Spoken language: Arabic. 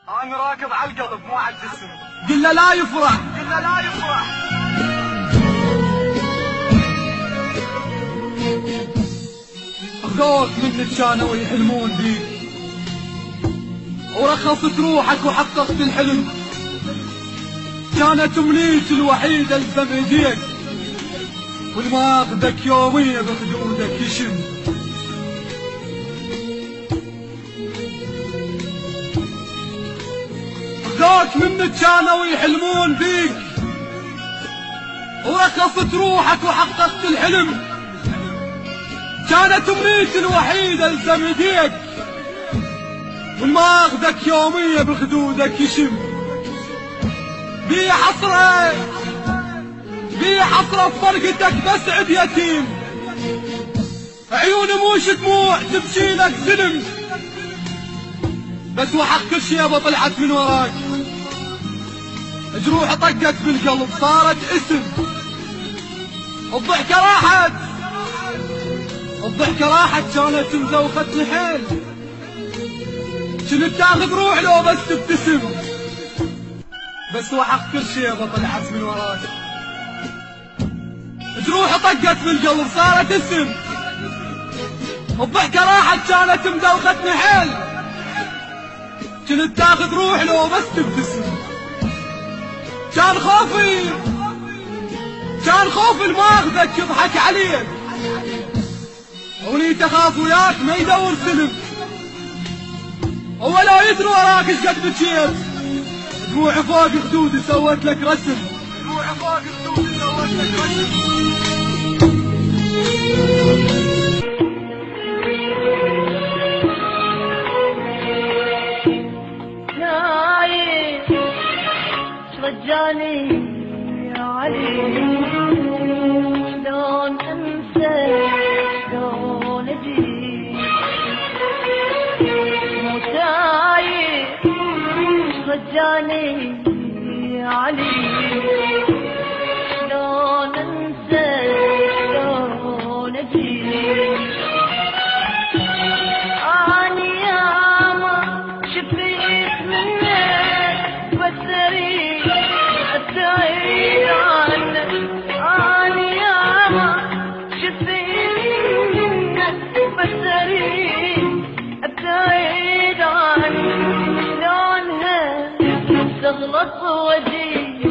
انا راكض على القلب مو على الجسم. قل له لا يفرح، قل له لا يفرح. اخوك منك كانوا يحلمون بيك ورخصت روحك وحققت الحلم، كانت امنيتي الوحيدة الزم ايديك والماخذك يومية بخدودك يشم. اخوك منك كانوا يحلمون بيك ورخصت روحك وحققت الحلم، كانت امنيتي الوحيدة الزم ايديك والماخذك يومية بخدودك يشم. بي حسرة بفرقتك بسعد يتيم، عيون موش دموع تبكي لك سلم، بس وحق كل شيبة طلعت من وراك، جروح طقت بالقلب صارت اسم. الضحكة راحت كانت مزوختني حيل، كنت تاخذ روح لو بس تبتسم، بس وحق كل شيبة طلعت من وراك، جروح طقت بالقلب صارت اسم. الضحكة راحت كانت مدوختني حيل، كنت تاخذ روح لو بس تبتسم، كان خوفي الماخذك يضحك عليك، ولي تخاف وياك ما يدور سلم، هو لا يدري وراك ايش قد بكيت، دموعي فوق خدودي سوت لك رسم، دموعي فوق خدودي سوت لك رسم. رجاني يا علي، شلون انسى شلون اجي، مو تايه رجاني يا علي، شلون انسى شلون اجي، اني ياما شفيت منك بس اريد ابتعد عنك، اني ياما شفيت منك بس اريد ابتعد عنك، شلونها تغلط وجهي